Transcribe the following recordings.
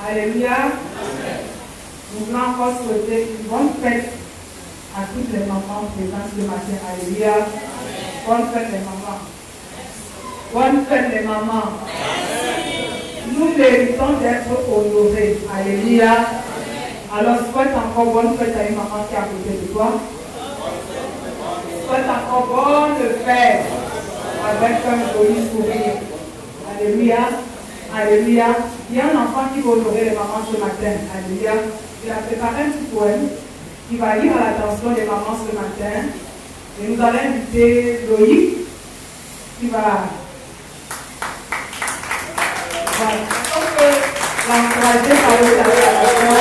Alléluia. Nous voulons encore souhaiter une bonne fête à toutes les mamans présentes ce matin. Alléluia. Bonne fête les mamans. Bonne fête les mamans. Nous méritons d'être honorés. Alléluia. Alors souhaite encore bonne fête à une maman qui est à côté de toi. Souhaite encore bonne fête avec un joli sourire. Alléluia. Alléluia. Il y a un enfant qui va honorer les mamans ce matin. Alléluia. Il a préparé un petit poème qui va lire à l'attention des mamans ce matin. Et nous allons inviter Loïc qui va l'encourager par le salutation.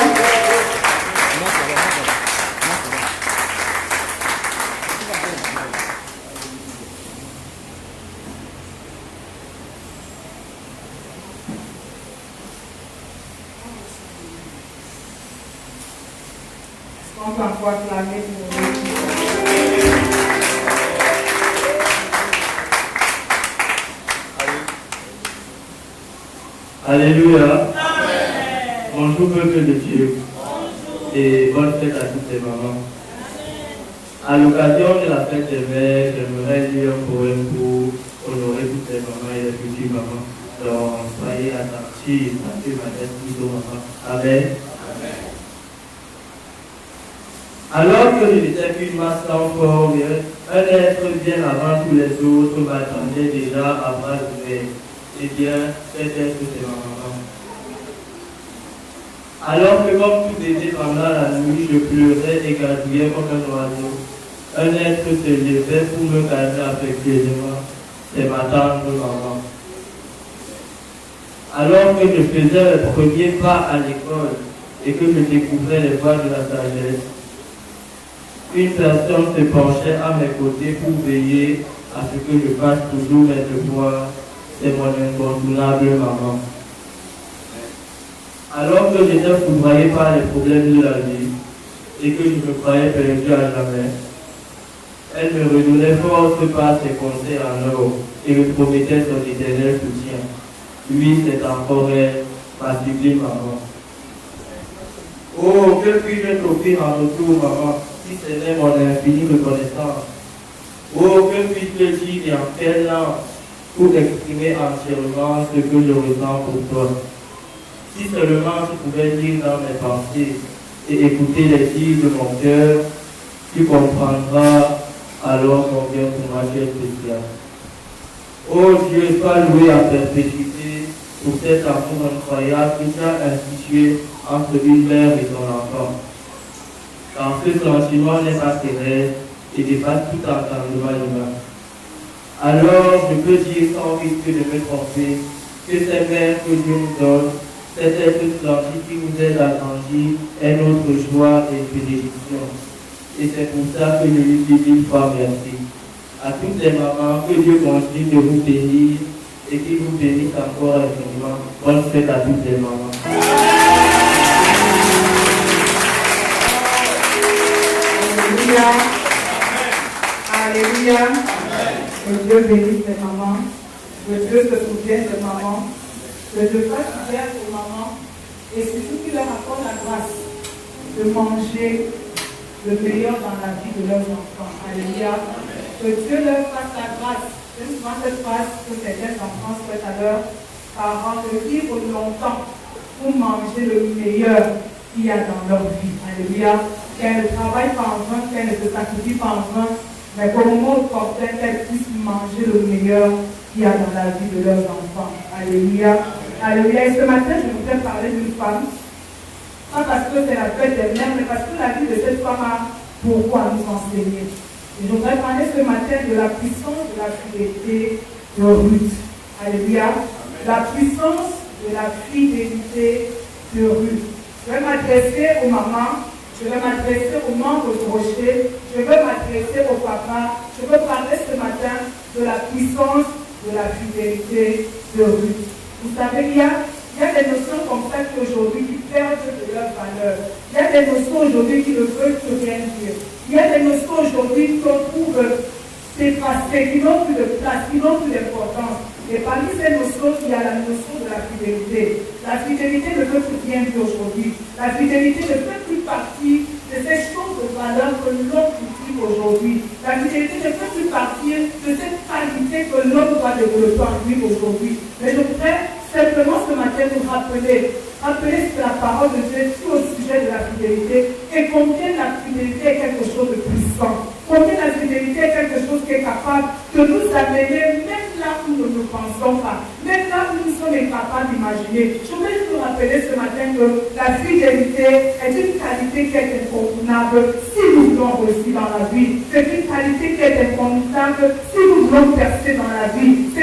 On peut encore acclamer pour nous. Alléluia. Bonjour peuple de Dieu. Et bonne fête à toutes les mamans. À l'occasion de la fête des mères, j'aimerais lire un poème pour honorer toutes les mamans et les petites mamans. Donc soyez attentifs à ce matin plutôt maman. Amen. Alors que je n'étais qu'une masse sans forme, un être bien avant tous les autres m'attendait déjà à bras ouverts. Eh bien, cet être c'est ma maman. Alors que comme tout bébé pendant la nuit, je pleurais et gardouillais comme un oiseau, un être se levait pour me garder affectueusement. C'est ma tendre maman. Alors que je faisais le premier pas à l'école et que je découvrais les voies de la sagesse, une personne se penchait à mes côtés pour veiller à ce que je fasse toujours mes devoirs. C'est mon incontournable maman. Alors que j'étais foudroyé par les problèmes de la vie et que je me croyais perdu à jamais, elle me redonnait force par ses conseils en or et me promettait son éternel soutien. Oui, c'est encore elle, ma sublime maman. Oh, que puis-je t'offrir en retour, maman, si ce n'est mon infinie reconnaissance. Oh, que puis-je te dire et en quelle langue pour exprimer entièrement ce que je ressens pour toi. Si seulement tu pouvais lire dans mes pensées et écouter les dires de mon cœur, tu comprendras alors combien pour moi tu es spécial. Oh Dieu, sois loué à perpétuité pour cet amour incroyable que tu as institué entre une mère et son enfant. Car ce sentiment n'est pas terrestre et dépasse tout entendement humain. Alors je peux dire sans risque de me tromper que ces mères que Dieu nous donne, cet être splendide qui nous aide à grandir, est notre joie et bénédiction. Et c'est pour ça que je lui dis mille fois merci. À toutes les mamans, que Dieu continue de vous bénir et qu'il vous bénisse encore infiniment. Bonne fête à toutes les mamans. Alléluia. Alléluia. Que Dieu bénisse les mamans. Que Dieu se souvienne des mamans. Que Dieu fasse bien aux mamans. Et surtout qu'il leur accorde la grâce de manger le meilleur dans la vie de leurs enfants. Alléluia. Que Dieu leur fasse la grâce. C'est souvent cette phrase que certains enfants souhaitent à leurs parents de vivre longtemps pour manger le meilleur qu'il y a dans leur vie. Alléluia. Qu'elles ne travaillent pas en vain, qu'elles ne se sacrifient pas en vain, mais qu'au moment opportun, qu'elles puissent manger le meilleur qu'il y a dans la vie de leurs enfants. Alléluia. Alléluia. Et ce matin, je voudrais parler d'une femme. Pas parce que c'est la fête des mères, mais parce que la vie de cette femme a beaucoup à nous enseigner. Et je voudrais parler ce matin de la puissance de la fidélité de Ruth. Alléluia. La puissance de la fidélité de Ruth. Je vais m'adresser aux mamans, je vais m'adresser aux membres du rocher, je vais m'adresser aux papas. Je veux parler ce matin de la puissance de la fidélité de Ruth. Vous savez, il y a des notions comme ça aujourd'hui qui perdent de leur valeur. Il y a des notions aujourd'hui qui ne veulent plus rien dire. Il y a des notions aujourd'hui qu'on trouve s'effacer, qui n'ont plus de place, qui n'ont plus d'importance. Et parmi ces notions, il y a la notion de la fidélité. La fidélité ne peut plus rien dire aujourd'hui. La fidélité ne fait plus partie de ces choses de valeur que l'homme cultive aujourd'hui. La fidélité ne peut plus partir de cette qualité que l'homme doit développer en lui aujourd'hui. Mais je voudrais simplement ce matin nous rappeler ce que la parole de Dieu dit au sujet de la fidélité et combien la fidélité est quelque chose de puissant. Combien la fidélité est quelque chose qui est capable de nous amener même là où nous ne pensons pas, même là où nous sommes incapables d'imaginer. Je voulais vous rappeler ce matin que la fidélité est une qualité qui est incontournable si nous voulons réussir dans la vie. C'est une qualité qui est incontournable si nous voulons percer dans la vie.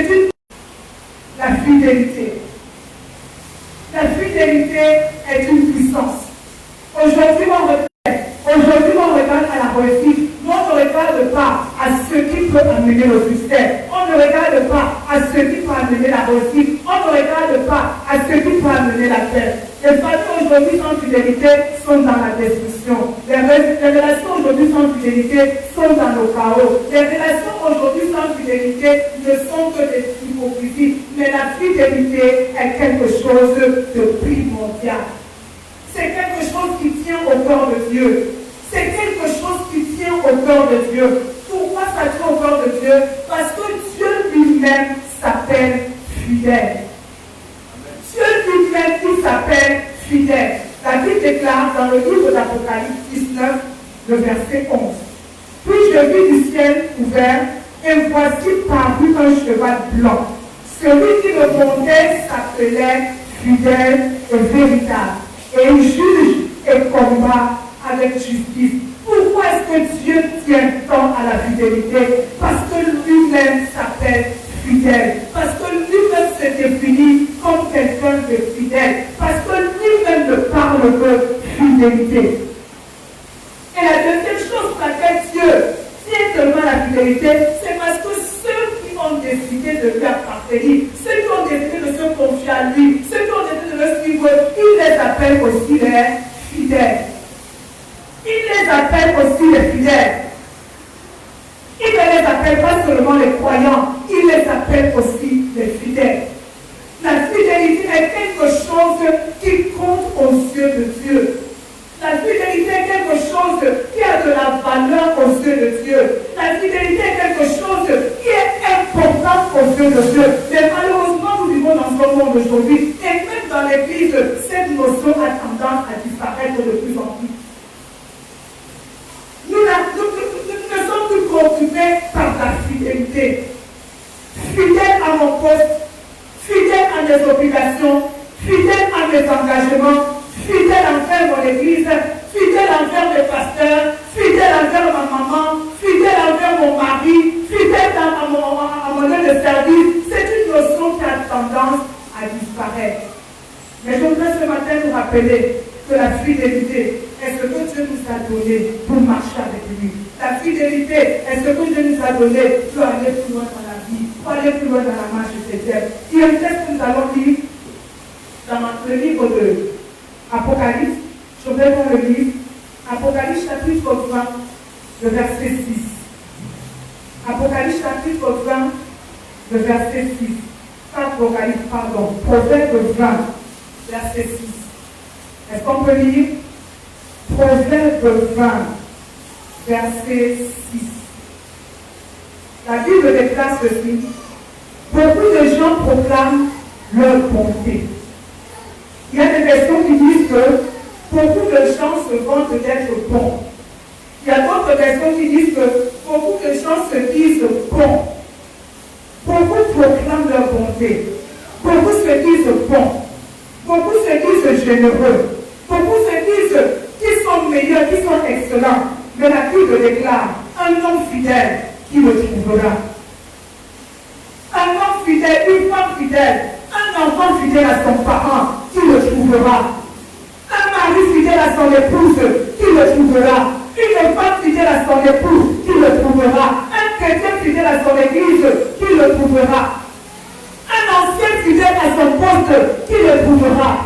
La fidélité. La fidélité est une puissance. Aujourd'hui, on regarde à la réussite. On ne regarde pas à ce qui peut amener le succès. On ne regarde pas à ce qui peut amener la réussite. On ne regarde pas à ce qui peut amener la paix. Les familles aujourd'hui sans fidélité sont dans la destruction. Les relations aujourd'hui sans fidélité sont dans le chaos. Les relations aujourd'hui sans fidélité ne sont que des hypocrisies. Mais la fidélité est quelque chose de primordial. C'est quelque chose qui tient au cœur de Dieu. C'est quelque chose qui tient au cœur de Dieu. Pourquoi ça tient au cœur de Dieu? Parce que Dieu lui-même s'appelle fidèle. Dieu lui-même, il s'appelle fidèle. La Bible déclare dans le livre d'Apocalypse 19, le verset 11. Puis je vis du ciel ouvert, et voici parut un cheval blanc. Celui qui le montait s'appelait fidèle et véritable. Et il juge et combat avec justice. Pourquoi est-ce que Dieu tient tant à la fidélité? Parce que lui-même s'appelle fidèle. Parce que lui-même se définit comme quelqu'un de fidèle. Parce que lui-même ne parle que fidélité. Et la deuxième chose pour laquelle Dieu tient tellement à la fidélité, c'est parce que ceux qui ont décidé de lui appartenir, ceux qui ont décidé de se confier à lui, ceux qui ont décidé de le suivre, il les appelle aussi les fidèles. Il les appelle aussi les fidèles. Il ne les appelle pas seulement les croyants, il les appelle aussi les fidèles. La fidélité est quelque chose qui compte aux yeux de Dieu. La fidélité est quelque chose qui a de la valeur aux yeux de Dieu. La fidélité est quelque chose qui est important aux yeux de Dieu. Mais malheureusement, nous vivons dans ce monde aujourd'hui. Et même dans l'Église, cette notion a tendance à disparaître de plus en plus. Nous ne sommes plus préoccupés par la fidélité. Fidèle à mon poste, fidèle à mes obligations, fidèle à mes engagements, fidèle envers mon église, fidèle envers mes pasteurs, fidèle envers ma maman, fidèle envers mon mari, fidèle à mon lieu de service. C'est une notion qui a tendance à disparaître. Mais je voudrais ce matin nous rappeler que la fidélité est ce que Dieu nous a donné pour marcher avec lui. La fidélité est ce que Dieu nous a donné pour aller plus loin dans la vie, pour aller plus loin dans la marche de ses terres. Il y a un texte que nous allons lire dans le livre de Apocalypse. Je vais vous le lire. Apocalypse chapitre 20, le verset 6. Apocalypse chapitre 20, le verset 6. Apocalypse, pardon. Proverbe 20, verset 6. Est-ce qu'on peut lire? Proverbe 20, verset 6. La Bible déclare ceci. Beaucoup de gens proclament leur bonté. Il y a des versions qui disent que beaucoup de gens se vantent d'être bons. Il y a d'autres versions qui disent que beaucoup de gens se disent bons. Beaucoup proclament leur bonté. Beaucoup se disent bons. Beaucoup se disent généreux. Beaucoup se disent qu'ils sont meilleurs, qu'ils sont excellents. Mais la Bible déclare un homme fidèle qui le trouvera. Un homme fidèle, une femme fidèle, un enfant fidèle à son parent qui le trouvera. Un mari fidèle à son épouse qui le trouvera. Une femme fidèle à son époux qui le trouvera. Un chrétien fidèle à son église qui le trouvera. Un ancien fidèle à son poste qui le trouvera.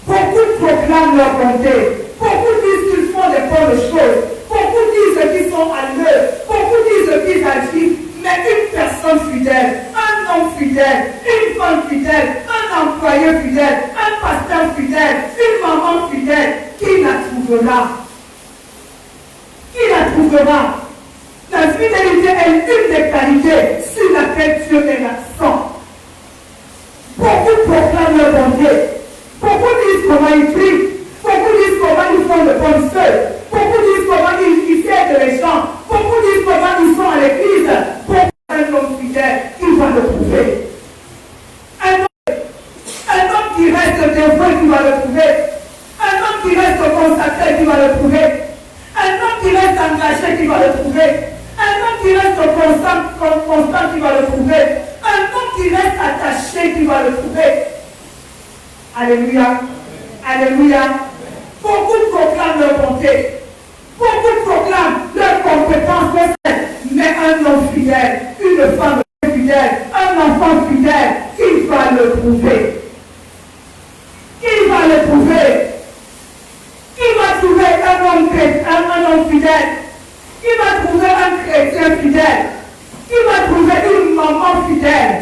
Beaucoup proclament leur bonté. Beaucoup disent qu'ils font des bonnes choses. Beaucoup disent qu'ils sont à l'heure. Beaucoup disent qu'ils agissent. Mais une personne fidèle, un homme fidèle, fidèle, une maman fidèle, qui la trouvera? Qui la trouvera? La fidélité est une des qualités sur laquelle Dieu met l'accent. Beaucoup proclament leur bonté. Beaucoup disent comment ils prient. Beaucoup disent comment ils font de bonnes feuilles. Beaucoup disent comment ils aident les gens. Beaucoup disent comment ils sont à l'église. Pour un homme fidèle, il va le trouver. Un homme qui reste dévoué, qui va le trouver. Un homme qui reste consacré, qui va le trouver. Un homme qui reste engagé, qui va le trouver. Un homme qui reste constant, qui va le trouver. Un homme qui reste attaché, qui va le trouver. Alléluia. Alléluia. Beaucoup proclament leur bonté. Beaucoup proclament leur compétence. Mais un homme fidèle, une femme fidèle, un enfant fidèle, qui va le trouver? Qui va le trouver? Qui va trouver un homme fidèle? Qui va trouver un chrétien fidèle? Qui va trouver une maman fidèle?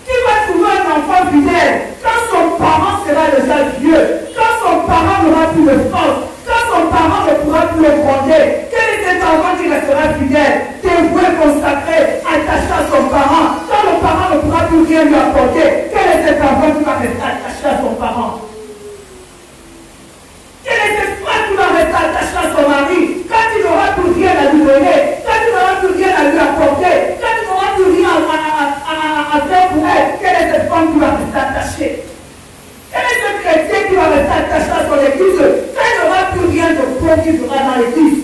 Qui va trouver un enfant fidèle? Quand son parent sera déjà vieux, quand son parent n'aura plus de force, quand son parent ne pourra plus le gronder, quel est cet enfant qui restera fidèle, dévoué, consacré, attaché à son parent? Quand le parent ne pourra plus rien lui apporter, quel est cet enfant qui va rester attaché à son parent? Quel est ce frère qui va rester attaché à son mari quand il n'aura plus rien à lui donner, quand il n'aura plus rien à lui apporter, quand il n'aura plus rien à faire pour elle? Quelle est cette femme qui va rester attachée? Quel est ce chrétien qui va rester attaché à son église quand il n'aura plus rien de bon qui fera dans l'église?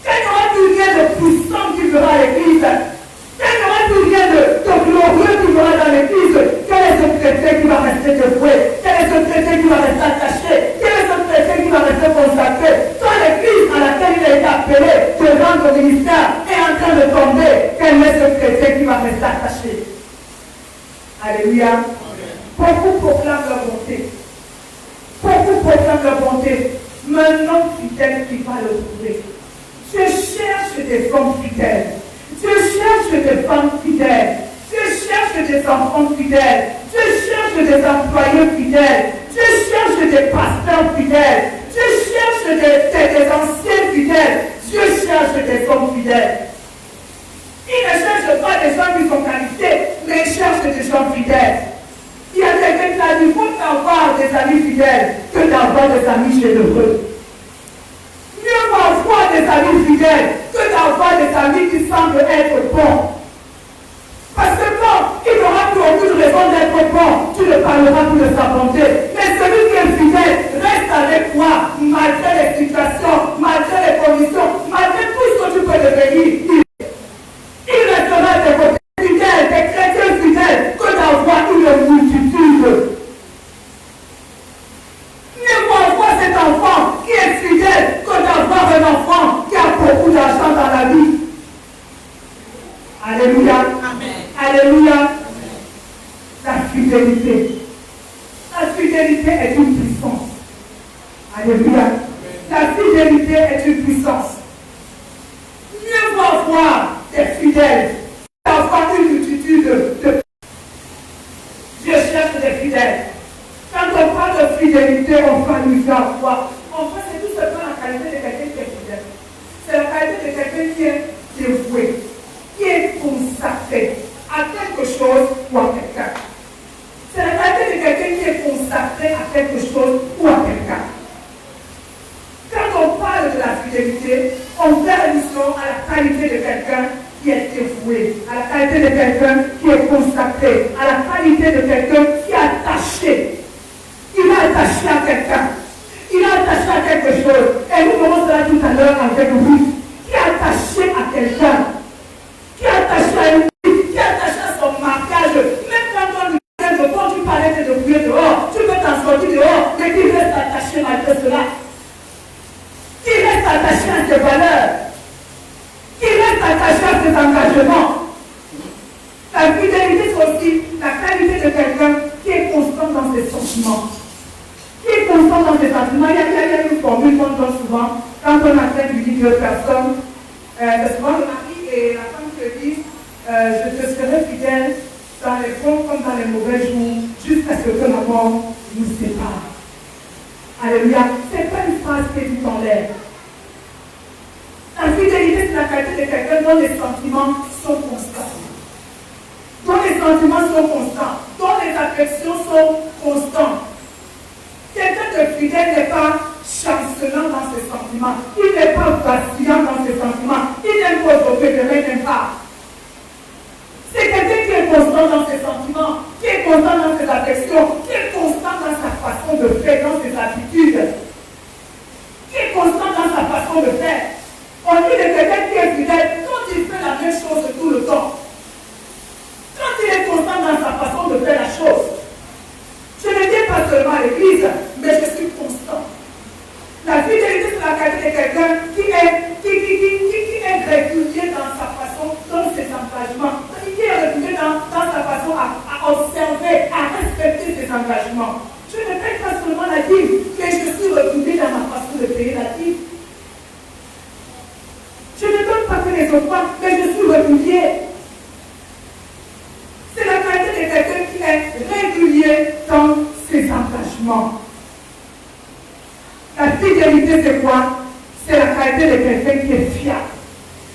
Quand il n'aura plus rien de puissant qui fera à l'église? Quand il n'aura plus rien de glorieux qui fera dans l'église? Quel est ce chrétien qui va rester dévoué? Quel est ce chrétien qui va rester attaché? Quel est ce chrétien qui va rester consacré? Quand l'église à laquelle il a été appelé de rendre au ministère est en train de tomber, quel est ce chrétien qui va rester attaché? Alléluia. Beaucoup proclament leur bonté. Beaucoup proclament leur bonté. Mais un homme fidèle qui va le trouver. Je cherche des femmes fidèles. Je cherche des femmes fidèles. Je cherche des enfants fidèles. Je cherche des employés fidèles. Je cherche des pasteurs fidèles. Je cherche des anciens fidèles. Je cherche des hommes fidèles. Il ne cherche pas des gens qui sont qualifiés, mais il cherche des gens fidèles. Il y a quelqu'un qui a dit, il faut avoir des amis fidèles que d'avoir des amis généreux. Mieux vaut avoir des amis fidèles que d'avoir des amis qui semblent être bons. Parce que quand il n'aura plus aucune raison d'être bon, tu ne parleras plus de sa bonté. Mais celui qui est fidèle reste avec toi, malgré les situations, malgré les conditions, malgré tout ce que tu peux devenir. Il restera des côtés fidèles, des chrétiens fidèles, que d'avoir une multitude. Mieux vaut avoir cet enfant qui est fidèle que d'avoir un enfant qui a beaucoup d'argent dans la vie. Alléluia. Amen. Alléluia. La fidélité. La fidélité est une puissance. Alléluia. La fidélité est une puissance. Mieux vaut avoir des fidèles d'avoir une multitude de... Dieu cherche des fidèles. Quand on parle de fidélité, on parle de foi. En fait, c'est tout simplement la qualité de quelqu'un qui est fidèle. C'est la qualité de quelqu'un qui est dévoué, qui est consacré à quelque chose ou à quelqu'un. C'est la qualité de quelqu'un qui est consacré à quelque chose ou à quelqu'un. Quand on parle de la fidélité, on fait allusion à la qualité de quelqu'un qui est dévoué, à la qualité de quelqu'un qui est consacré, à la qualité de quelqu'un qui est attaché. Il est attaché à quelqu'un. Il est attaché à quelque chose. Et nous verrons cela tout à l'heure avec lui. Qui est attaché à quelqu'un. Qui est attaché à une vie. Qui est attaché à son mariage. Même quand on lui dit de bon, tu parlais de bouiller dehors. Tu veux t'en sortir dehors. Mais qui reste attaché malgré cela. Qui reste attaché à ses valeurs. Qui reste attaché à ses engagements. La fidélité, c'est aussi la qualité de quelqu'un qui est constant dans ses sentiments. Qui est constant dans ses sentiments. Il y a une formule qu'on donne souvent quand on atteint du lit de personne. Souvent le mari et la femme se disent je te serai fidèle dans les bons comme dans les mauvais jours jusqu'à ce que la mort nous sépare. Alléluia. Ce n'est pas une phrase qui est dite en l'air. La fidélité, c'est la qualité de quelqu'un dont les sentiments sont constants. Dont les sentiments sont constants. Dont les affections sont constantes. Quelqu'un de fidèle n'est pas chancelant dans ses sentiments. Il n'est pas vacillant dans ses sentiments. Il n'aime pas aujourd'hui, demain n'aime pas. C'est quelqu'un qui est constant dans ses sentiments, qui est constant dans ses affections, qui est constant dans sa façon de faire, dans ses attitudes, qui est constant dans sa façon de faire. On dit de quelqu'un qui est fidèle quand il fait la même chose tout le temps. Quand il est constant dans sa façon de faire la chose. Je ne dis pas seulement à l'église, mais je suis constant. La fidélité, c'est la qualité de quelqu'un qui est régulier dans sa façon, dans ses engagements. Qui est régulier dans sa façon à observer, à respecter ses engagements. Je ne paye pas seulement la dîme, mais je suis régulier dans ma façon de payer la dîme. Je ne donne pas que les offrandes, mais je suis régulier. C'est la qualité de quelqu'un qui est régulier dans ses engagements. La fidélité, c'est quoi? C'est la qualité de quelqu'un qui est fiable.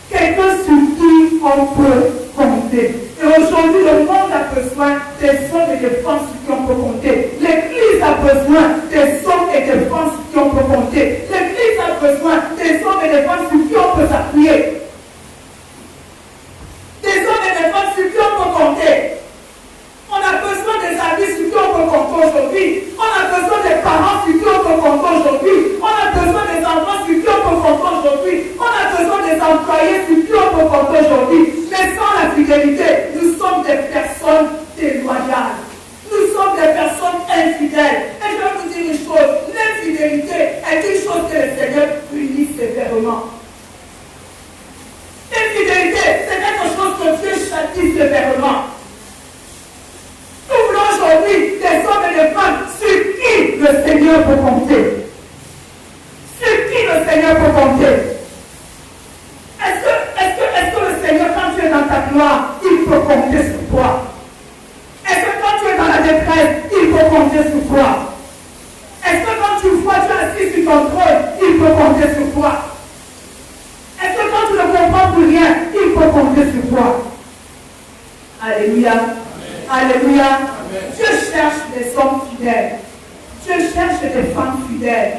Quelqu'un sur qui on peut compter. Et aujourd'hui, le monde a besoin des hommes et des femmes sur qui on peut compter. L'Église a besoin des hommes et des femmes sur qui on peut compter. L'Église a besoin des hommes et des femmes sur qui on peut s'appuyer. Des hommes et des femmes sur qui on peut compter. On a besoin des amis sur qui on peut compter aujourd'hui. On a besoin des parents sur qui on peut compter aujourd'hui. On a besoin des enfants sur qui on peut compter aujourd'hui. On a besoin des employés sur qui on peut compter aujourd'hui. Mais sans la fidélité, nous sommes des personnes déloyales. Nous sommes des personnes infidèles. Et je vais vous dire une chose, l'infidélité est une chose que le Seigneur punit sévèrement. L'infidélité, c'est quelque chose que Dieu châtie sévèrement. Nous voulons aujourd'hui des hommes et des femmes sur qui le Seigneur peut compter. Sur qui le Seigneur peut compter. Est-ce que le Seigneur, quand tu es dans ta gloire, il peut compter sur toi? Est-ce que quand tu es dans la détresse, il peut compter sur toi? Est-ce que quand tu vois, tu es assis sur ton trône, il peut compter sur toi? Est-ce que quand tu ne comprends plus rien, il peut compter sur toi? Alléluia. Alléluia. Je cherche des hommes fidèles. Je cherche des femmes fidèles.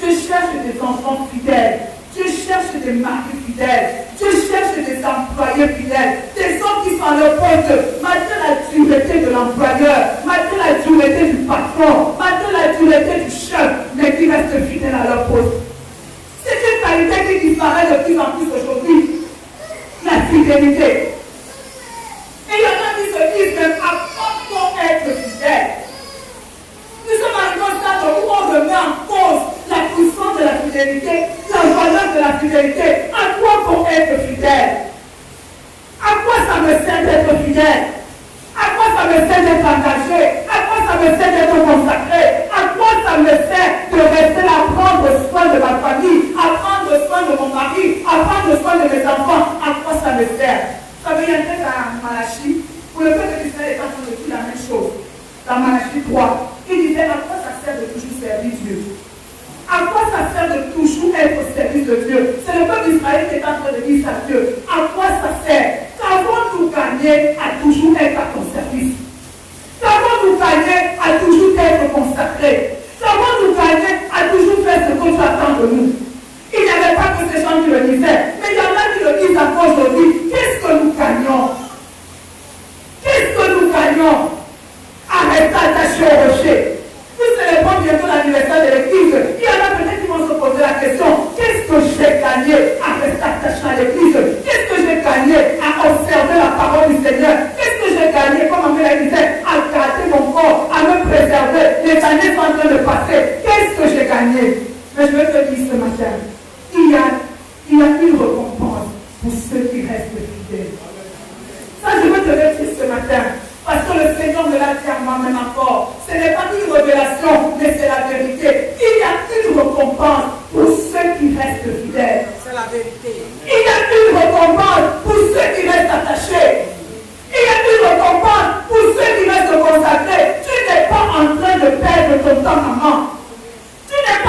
Je cherche des enfants fidèles. Je cherche des maris fidèles. Je cherche des employés fidèles. Des hommes qui sont à leur poste, malgré la dureté de l'employeur, malgré la dureté du patron, malgré la dureté du chef, mais qui restent fidèles à leur poste. C'est une qualité qui disparaît de plus en plus aujourd'hui. La fidélité. Et il y en a qui se disent même à quoi pour être fidèle. Nous sommes arrivés au stade où on remet en cause la puissance de la fidélité, la valeur de la fidélité. À quoi pour être fidèle? À quoi ça me sert d'être fidèle? À quoi ça me sert d'être engagé? À quoi ça me sert d'être consacré? À quoi ça me sert de rester là, à prendre soin de ma famille, à prendre soin de mon mari, à prendre soin de mes enfants? À quoi ça me sert? Ça veut dire que dans Malachie, pour le peuple d'Israël est en train de dire la même chose. Dans Malachie 3, il disait à quoi ça sert de toujours servir Dieu? À quoi ça sert de toujours être au service de Dieu? C'est le peuple d'Israël qui est en train de dire ça à Dieu. À quoi ça sert? Qu'avons-nous gagné à toujours être à ton service? Qu'avons-nous gagné à toujours être consacré? Qu'avons-nous gagné à toujours faire ce que tu attends de nous? Il n'y avait pas que ces gens qui le disaient, mais il y en a qui le disent encore aujourd'hui. Qu'est-ce que nous gagnons? Qu'est-ce que nous gagnons à rester attachés au rocher? Nous célébrons bientôt l'anniversaire de l'église. Il y en a peut-être qui vont se poser la question, qu'est-ce que j'ai gagné à rester attaché à l'église? Qu'est-ce que j'ai gagné à observer la parole du Seigneur? Qu'est-ce que j'ai gagné, comme Amélie disait, à garder mon corps, à me préserver? Les années sont en train de passer. Qu'est-ce que j'ai gagné? Mais je vais te dire ce matin, il y a une récompense pour ceux qui restent fidèles. Ça, je veux te le dire ce matin. Parce que le Seigneur me l'a dit à moi-même encore. Ce n'est pas une révélation, mais c'est la vérité. Il y a une récompense pour ceux qui restent fidèles. C'est la vérité. Il y a une récompense pour ceux qui restent attachés. Il y a une récompense pour ceux qui restent consacrés. Tu n'es pas en train de perdre ton temps, maman. Tu n'es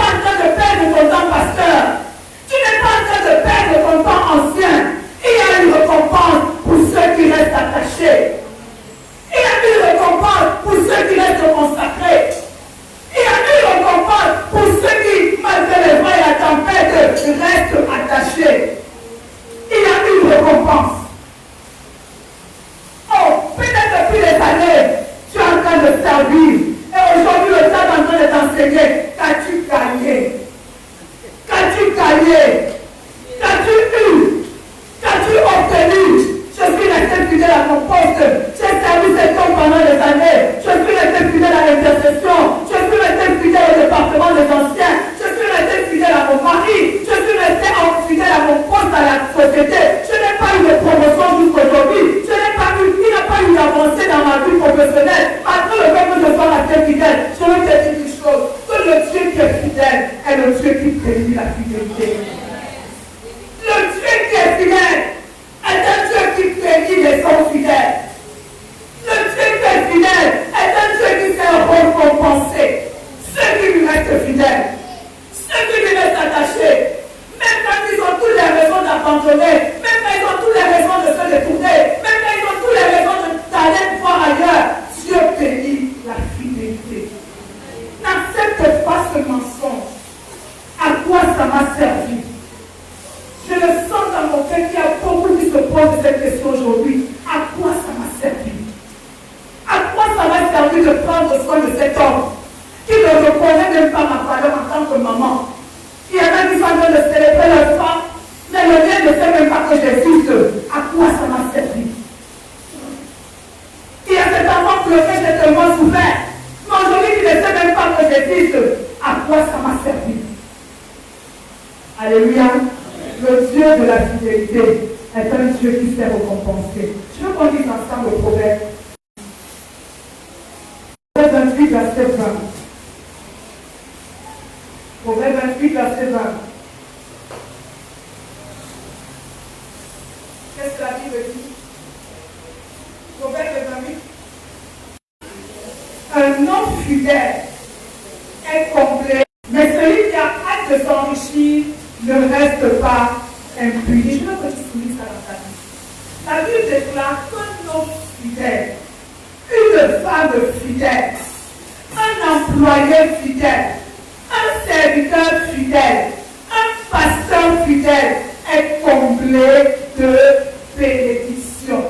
tant que maman. Il y avait qui sont en train de célébrer leur femme, mais le lien ne sait même pas que j'existe. À quoi ça m'a servi? Il y a cet enfant pour lequel j'ai tellement souffert. Mais aujourd'hui, il ne sait même pas que j'existe. À quoi ça m'a servi? Alléluia. Le Dieu de la fidélité est un Dieu qui sait récompenser. Je veux qu'on dise ensemble le proverbe. Proverbe 28, verset 20. Proverbe 28, verset 20. Qu'est-ce que la Bible dit? Proverbe 28. Un homme fidèle est complet, mais celui qui a hâte de s'enrichir ne reste pas impuni. Je veux que tu soulignes ça dans ta vie. La Bible déclare qu'un homme fidèle, une femme fidèle, un employé fidèle, un serviteur fidèle, un pasteur fidèle est comblé de bénédiction.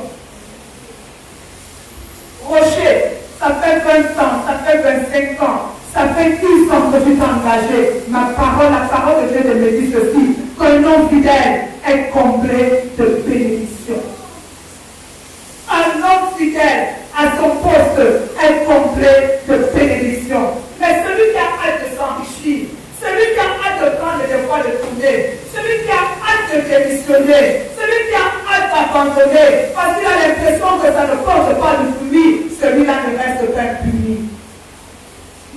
Rocher, ça fait 20 ans, ça fait 25 ans, ça fait 10 ans que tu t'es engagé. La parole de Dieu me dit ceci, qu'un homme fidèle est comblé de bénédiction. Un homme fidèle à son poste est complet de bénédiction. Mais celui qui a hâte de s'enrichir, celui qui a hâte de prendre des fois de tourner, celui qui a hâte de démissionner, celui qui a hâte d'abandonner, parce qu'il a l'impression que ça ne porte pas de fruit, celui-là ne reste pas impuni.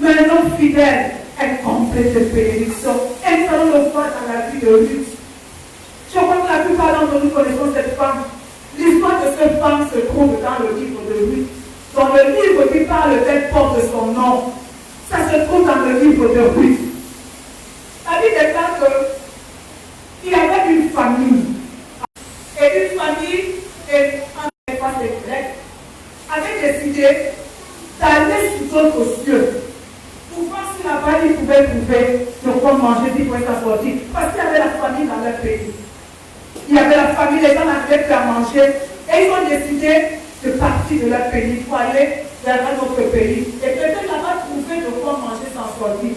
Mais un homme fidèle est complet de bénédiction. Et nous allons le voir dans la vie de Ruth. Je crois que la plupart d'entre nous connaissons cette femme. L'histoire de cette femme se trouve dans le livre de Ruth. Dans le livre qui parle d'elle porte son nom. Ça se trouve dans le livre de Ruth. La Bible déclare qu'il y avait une famille. Et une famille, et un espace grec, avait décidé d'aller sous d'autres cieux pour voir si là-bas ils pouvaient trouver de quoi manger, s'ils pouvaient s'en sortir. Parce qu'il y avait la famille dans leur pays. Il y avait la famille, les gens n'avaient plus à manger. Et ils ont décidé de partir de leur pays pour aller vers un autre pays. Et peut-être là-bas trouver de quoi manger sans sortir.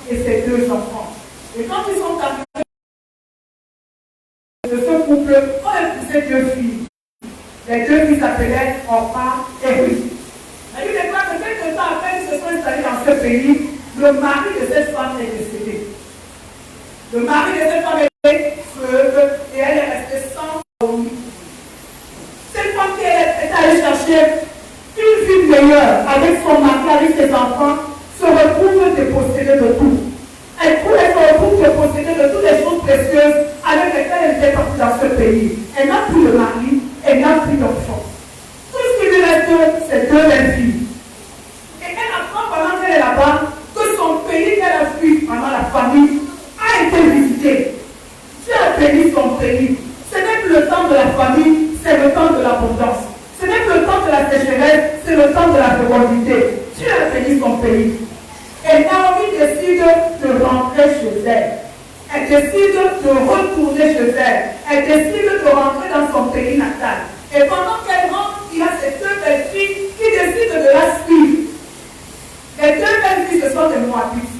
Et ses deux enfants. Et quand ils sont arrivés de ce couple, on a poussé deux filles. Les deux filles s'appelaient Orpah et Ruth. Elle dit que quelques temps après qu'ils se sont installés dans ce pays, le mari de cette femme est décédé. Le mari de cette femme est veuve et elle est restée sans Naomi. Cette femme qui est allée chercher une vie meilleure avec son mari, avec ses enfants, se retrouve dépossédée de tout. Elle se retrouve dépossédée de toutes les choses précieuses avec lesquelles elle était partie dans ce pays. Elle n'a plus de mari, elle n'a plus d'enfants. Tout ce qui lui reste, c'est deux filles. Et elle apprend pendant qu'elle est là-bas que son pays qu'elle a fui pendant la famille a été visité. Dieu a béni son pays. Ce n'est plus le temps de la famille, c'est le temps de l'abondance. Ce n'est plus le temps de la sécheresse, c'est le temps de la fécondité. Dieu a béni son pays. Et Naomi décide de rentrer chez elle. Elle décide de retourner chez elle. Elle décide de rentrer dans son pays natal. Et pendant qu'elle rentre, il y a ces deux belles filles qui décident de la suivre. Les deux belles filles, ce sont des Moabites.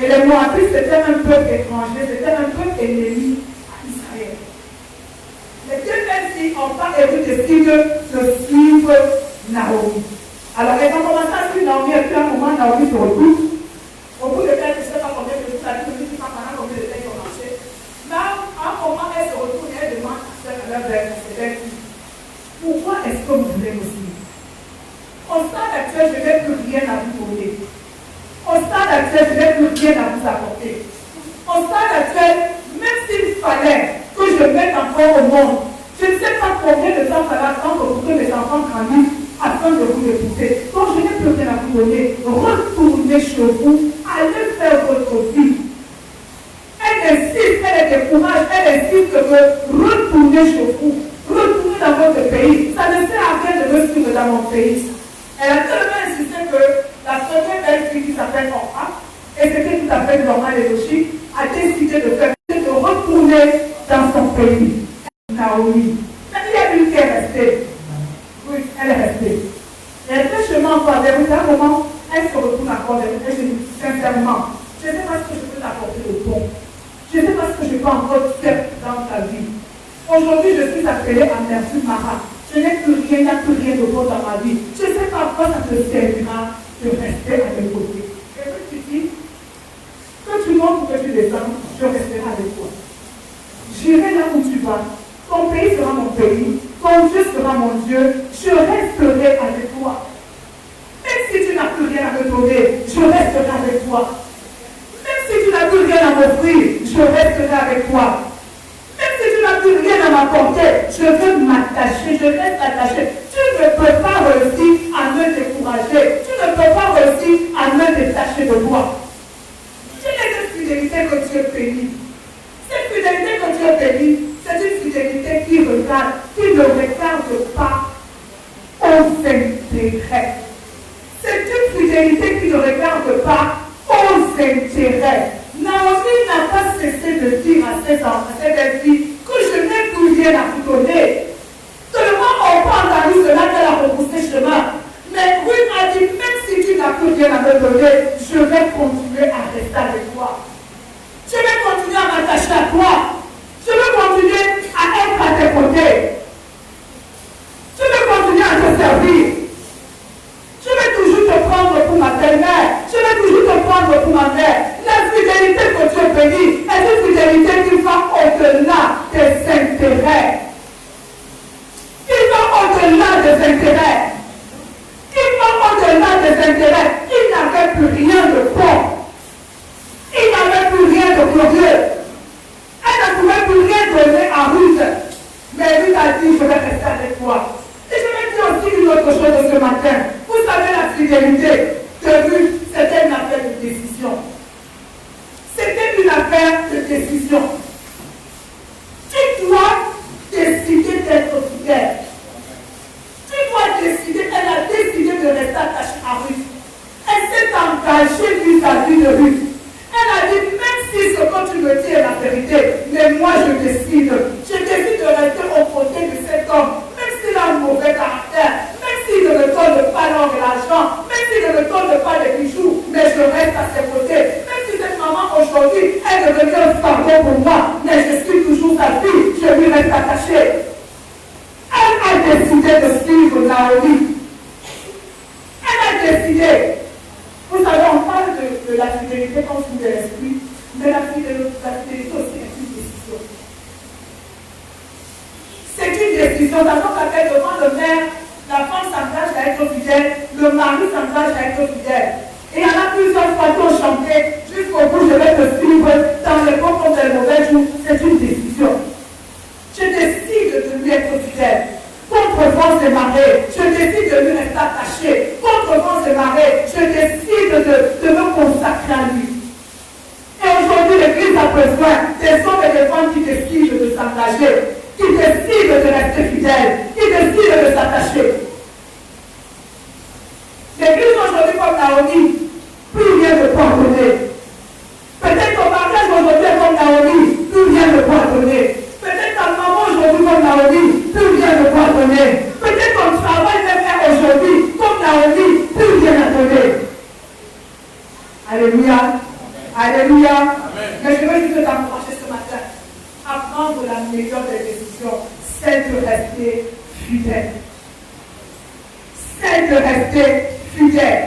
Et les Moabites, c'était un peuple étranger, c'était un peuple ennemi à Israël. Les deux belles filles, Orpah et Ruth, décident de suivre Naomi. Alors, elles ont commencé à suivre Naomi, et puis à un moment, Naomi se retrouve. Au bout de quelques, je ne sais pas combien de temps, je ne sais pas pendant combien de temps ils ont marché. Mais à un moment, elle se retourne et elle demande à leur belle fille, pourquoi est-ce que vous voulez me suivre? Au stade actuel, je n'ai plus rien à vous donner. Au stade actuel, je n'ai plus rien à vous apporter. Au stade actuel, même s'il fallait que je mette encore au monde, je ne sais pas combien de temps ça va prendre pour que mes enfants grandissent afin de vous épouser. Donc je n'ai plus rien à vous donner. Retournez chez vous, allez faire votre vie. Elle insiste, elle est découragée, elle insiste que retournez chez vous, retournez dans votre pays. Ça ne sert à rien de me suivre dans mon pays. Elle a tellement insisté que la première belle fille qui s'appelle Orpah, et c'était tout à fait normal et logique, a décidé de retourner dans son pays. Naomi. Il y a une qui est restée. Oui, elle est restée. Elle fait chemin encore. À un moment, elle se retourne encore. Elle dit sincèrement, Je ne sais pas ce que je peux t'apporter au bon. Je ne sais pas ce que je peux encore faire dans ta vie. Aujourd'hui, je suis appelée à Merci Mara. Je n'ai plus rien, il n'y a plus rien de bon dans ma vie. Je ne sais pas à quoi ça te servira de rester à mes côtés. Et que tu dis, que tu montes ou que tu descends, je resterai avec toi. J'irai là où tu vas. Ton pays sera mon pays. Ton Dieu sera mon Dieu. Je resterai avec toi. Même si tu n'as plus rien à me donner, je resterai avec toi. Même si tu n'as plus rien à m'offrir, je resterai avec toi. Même si tu n'as plus rien à m'apporter, je veux m'attacher, je reste attaché. Tu ne peux pas réussir à me décourager. Tu ne peux pas réussir à me détacher de toi. Quelle est cette fidélité que Dieu bénit? Cette fidélité que Dieu bénit, c'est une fidélité qui regarde, qui ne regarde pas aux intérêts. C'est une fidélité qui ne regarde pas aux intérêts. Naomi n'a pas cessé de dire à ses enfants, à ses belles-filles, que je n'ai plus rien à vous donner. Seulement on parle à lui cela qu'elle a repoussé chemin. Mais Ruth a dit, même si tu n'as plus rien à me donner, je vais continuer à rester avec toi. Je vais continuer à m'attacher à toi. Je vais continuer à être à tes côtés. Je vais continuer à te servir. Je vais toujours te prendre pour ma belle-mère. Je vais toujours te prendre pour ma mère. La fidélité que Dieu bénit est une fidélité qui va au-delà des intérêts. Il va au-delà des intérêts. Il va au-delà des intérêts. Il n'avait plus rien de bon. Il n'avait plus rien de glorieux. Elle ne pouvait plus rien donner à Ruth. Mais Ruth a dit, je vais rester avec toi. Et je vais dire aussi une autre chose ce matin. Vous savez, la fidélité de Ruth, c'était une affaire de décision. C'était une affaire de décision. Tu dois décider d'être fidèle. Tu dois décider, elle a décidé de rester attachée à Ruth. Elle s'est engagée vis-à-vis de Ruth. Elle a dit, même si ce que tu me dis est la vérité, mais moi je décide de rester aux côtés de cet homme, même s'il a un mauvais caractère, même s'il ne me donne pas l'or et l'argent, même s'il ne me donne pas les bijoux, mais je reste à ses côtés. Même si cette maman aujourd'hui, elle devient un fardeau pour moi, mais je suis toujours sa fille, je lui reste attachée. Elle a décidé de suivre Naomi. Elle a décidé. Vous savez, on parle de la fidélité comme fruit de l'esprit, mais la fidélité aussi est une décision. C'est une décision. D'abord, devant le maire, la femme s'engage à être fidèle, le mari s'engage à être fidèle. Et il y en a plusieurs fois qui ont chanté, jusqu'au bout, je vais te suivre dans les bons comme dans les mauvais jours. C'est une décision. Je décide de lui être fidèle. Contre vents et marées, je décide de lui rester attaché. Contre vents et marées, je décide de me consacrer à lui. Et aujourd'hui, l'Église a besoin des hommes et des femmes qui décident de s'engager, qui décident de rester fidèles, qui décident de s'attacher. L'Église aujourd'hui, comme Naomi, plus rien de pardonner. Peut-être ton mariage aujourd'hui est comme Naomi, plus rien de pardonner. Peut-être ta maman aujourd'hui comme Naomi, plus rien de pardonner. Peut-être ton travail même aujourd'hui comme Naomi, plus rien à donner. Alléluia. Alléluia. Amen. Mais je veux juste t'encourager ce matin à prendre la meilleure des décisions, celle de rester fidèle. Celle de rester fidèle.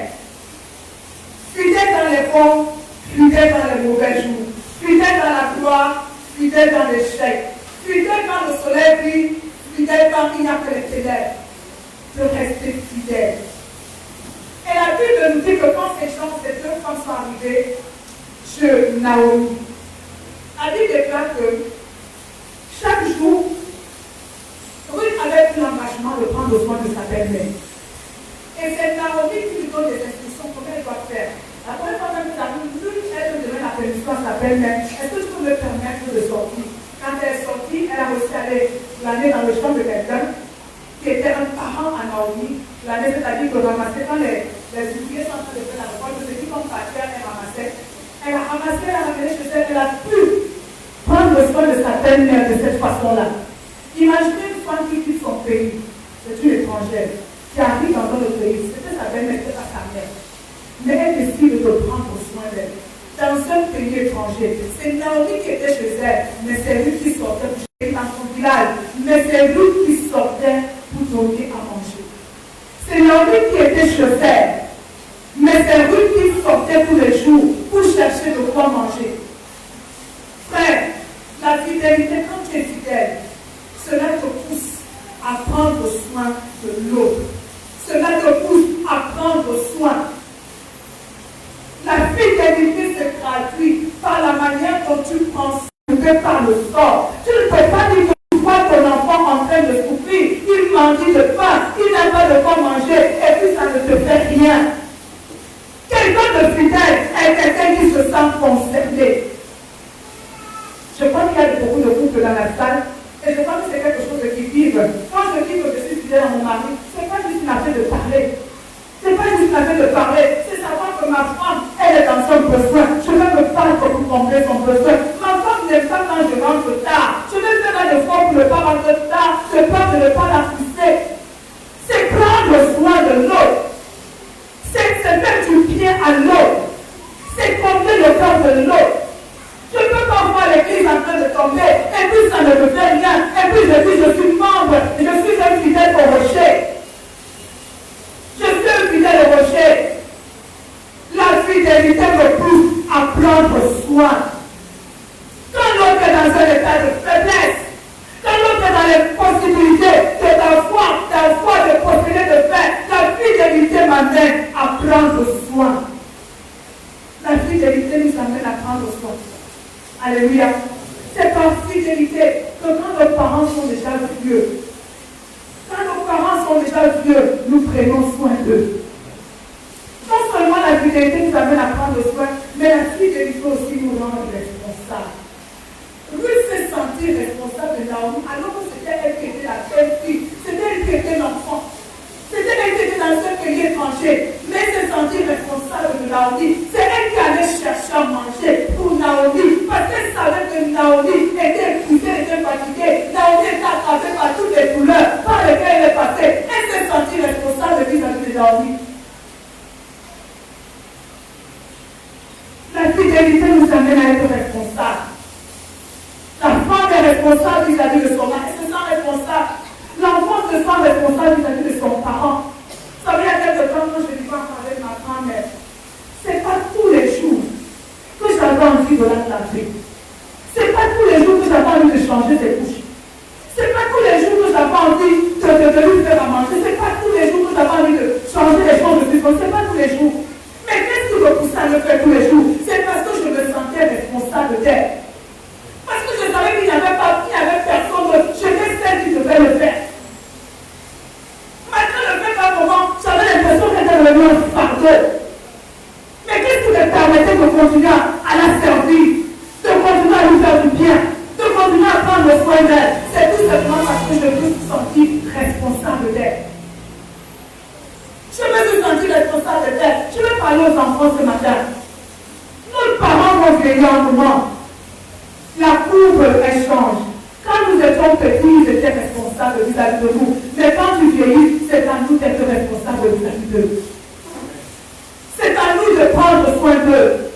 Fidèle dans les bons, fidèle dans les mauvais jours. Fidèle dans la gloire, fidèle dans l'échec. Fidèle quand le soleil brille, fidèle quand il n'y a que les ténèbres. De rester fidèle. Et la Bible nous dit que quand ces deux femmes sont arrivées chez Naomi, la Bible déclare que chaque jour, Ruth avait pris l'engagement de prendre soin de sa belle-mère. Et c'est Naomi qui lui donne des instructions comment elle doit faire. La première fois même que Ruth, elle donne la permission à sa belle-mère. Est-ce que tu peux me permettre de sortir? Quand elle est sortie, elle a réussi à aller l'année dans le champ de quelqu'un qui était un parent à Naomi. L'année, c'est-à-dire que ramasser quand les ouvriers sont en train de faire la récolte, ce qui comme partir, elle ramassait. Elle a ramassé, elle a ramené chez elle, elle a pu prendre soin de sa belle-mère de cette façon-là. Imaginez une femme qui quitte son pays, c'est une étrangère, qui arrive dans notre pays, c'était sa belle-mère, c'était pas sa mère. Mais elle décide de prendre soin d'elle. dans un pays étranger. C'est Naomi qui était chez elle, mais c'est lui qui sortait dans son village. Mais c'est lui qui sortait pour donner à manger. C'est Naomi qui était chez elle, mais c'est lui qui sortait tous les jours pour chercher de quoi manger. Frère, la fidélité, quand tu es fidèle, cela te pousse à prendre soin de l'autre. Cela te pousse à prendre soin. La fidélité se traduit par la manière dont tu penses, par le sort. Tu ne peux pas dire que tu vois ton enfant en train de souffrir, il mendie de faim, il n'a pas de quoi manger, et puis ça ne te fait rien. Quelqu'un de fidèle est quelqu'un qui se sent concerné. Je pense qu'il y a beaucoup de couples dans la salle, et je pense que c'est quelque chose qui vive. Quand je dis que je suis fidèle à mon mari, ce n'est pas juste une affaire de parler. Ce n'est pas juste une affaire de parler, c'est savoir que ma femme, elle est dans son besoin. Je vais me battre pour combler son besoin. Ma femme n'aime pas quand je rentre tard. Je vais faire un effort pour ne pas rentrer tard. Je peur de ne pas la pousser. C'est prendre soin de l'autre. C'est mettre du bien à l'autre. C'est combler le cœur de l'autre. Je ne peux pas voir l'église en train de tomber, et puis ça ne me fait rien. Et puis je dis, je suis membre, je suis un fidèle au rocher. Je suis un fidèle au rocher. La fidélité me pousse à prendre soin. Quand l'autre est dans un état de faiblesse, quand l'autre est dans les possibilités de ta foi de posséder de faire, la fidélité m'amène à prendre soin. La fidélité nous amène à prendre soin. Alléluia. C'est par fidélité que quand nos parents sont déjà vieux, nous prenons soin d'eux. Non seulement la fidélité nous amène à prendre soin, mais la fidélité aussi nous rend responsables. Ruth s'est sentie responsable de Naomi, alors que c'était elle qui était la belle-fille, c'était elle qui était l'enfant. C'était elle qui était dans ce pays étranger, mais elle s'est sentie responsable de Naomi. C'est elle qui allait chercher à manger pour Naomi, parce qu'elle savait que Naomi était épuisée, était fatiguée. Naomi était attrapée par toutes les douleurs par lesquelles elle est passée. Elle s'est sentie responsable vis-à-vis de Naomi. La fidélité nous amène à être responsables. La femme est responsable vis-à-vis de son mari, elle se sent responsable. L'enfant se sent responsable vis-à-vis de son parent. Vous savez, il y a quelque temps, quand je vivais avec ma grand-mère, ce n'est pas tous les jours que j'avais envie de la laver. Ce n'est pas tous les jours que j'avais envie de changer ses couches. Ce n'est pas tous les jours que j'avais envie de lui faire à manger. Ce n'est pas tous les jours que j'avais envie de changer les choses de vie. Ce n'est pas tous les jours. Mais qu'est-ce qui me poussait à le faire tous les jours? C'est parce que je me sentais responsable d'elle. Parce que je savais qu'il n'y avait personne d'autre. J'étais celle qui devait le faire. Maintenant, le fait par moment, j'avais l'impression qu'elle était devenue un fardeau. Mais qu'est-ce qui me permettait de continuer à la servir, de continuer à lui faire du bien, de continuer à prendre soin d'elle? C'est tout simplement parce que je me suis sentie responsable d'elle. Je me suis sentie responsable d'elle. Je vais parler aux enfants ce matin. Nos parents vont vieillir en moment. La courbe, elle change. Quand nous étions petits, ils étaient responsables vis-à-vis de nous. Mais quand tu vieillis, c'est à nous d'être responsables vis-à-vis d'eux. C'est à nous de prendre soin d'eux.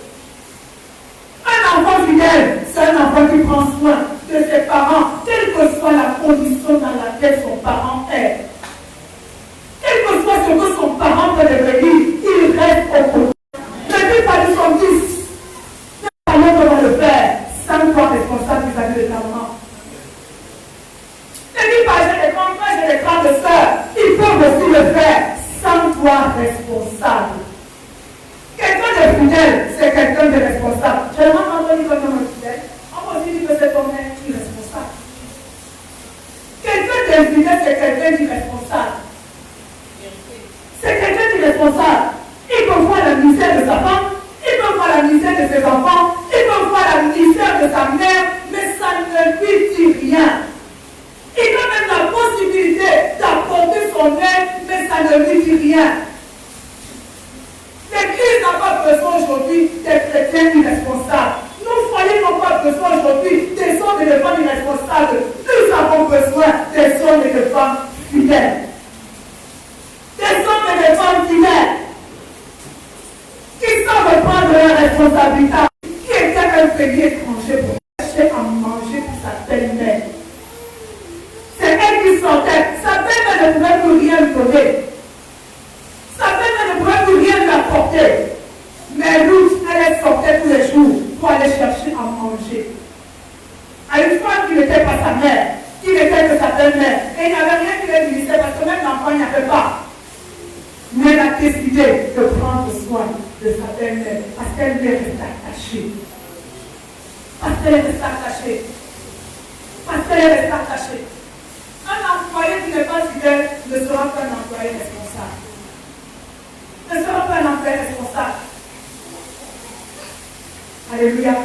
Un enfant fidèle, c'est un enfant qui prend soin de ses parents, quelle que soit la condition dans laquelle son parent est. Quel que soit ce que son parent peut devenir, il reste au côté. Ne dis pas de son fils. Ne pas comment le faire. Sans toi responsable vis-à-vis de ta maman. Ne dis pas j'ai des grands frères, j'ai des grandes sœurs. Ils peuvent aussi le faire sans toi responsable. Quelqu'un de fidèle, c'est quelqu'un de responsable. Je ne m'entends pas dire que quelqu'un de fidèle. On peut aussi dire que c'est ton mère qui est responsable. Quelqu'un d'infidèle, c'est quelqu'un d'irresponsable. C'est quelqu'un d'irresponsable. Il peut voir la misère de sa femme, il peut voir la misère de ses enfants, il peut voir la misère de sa mère, mais ça ne lui dit rien. Il a même la possibilité d'apporter son aide, mais ça ne lui dit rien. L'Église n'a pas besoin aujourd'hui des chrétiens irresponsables. Nos foyers n'ont pas besoin aujourd'hui des hommes et des femmes irresponsables. Nous avons besoin des hommes et des femmes fidèles. Des hommes et des femmes fidèles qui savent prendre leurs responsabilités. jours pour aller chercher à manger. À une femme qui n'était pas sa mère, qui n'était que sa belle-mère, et il n'y avait rien qui les unissait parce que même l'enfant n'y avait pas. Mais elle a décidé de prendre soin de sa belle-mère parce qu'elle lui est restée attachée. Parce qu'elle est restée attachée. Parce qu'elle est restée attachée. Un employé qui n'est pas fidèle ne sera pas un employé responsable. Ne sera pas un employé responsable. Alléluia.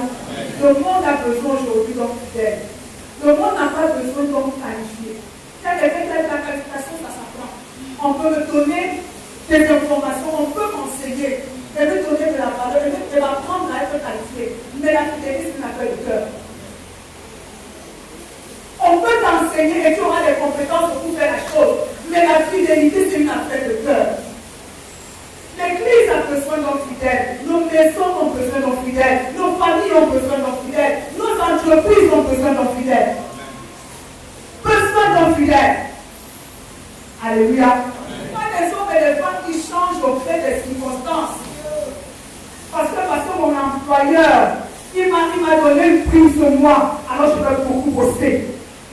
Le monde a besoin aujourd'hui d'hommes fidèles. Le monde n'a pas besoin d'hommes qualifiés. Quand quelqu'un qui a de la qualification, ça s'apprend. On peut me donner des informations, on peut m'enseigner, et me donner de la valeur, et me apprendre à être qualifié. Mais la fidélité, c'est une affaire de cœur. On peut t'enseigner et tu auras des compétences pour faire la chose. Mais la fidélité, c'est une affaire de cœur. L'Église a besoin d'hommes fidèles. Nos maisons ont besoin d'hommes fidèles. Nos familles ont besoin d'hommes fidèles. Nos entreprises ont besoin d'hommes fidèles. Besoin d'hommes fidèles. Alléluia. Pas des hommes et des femmes qui changent au gré des circonstances. Parce que mon employeur, il m'a donné une prime ce mois, alors je vais beaucoup bosser.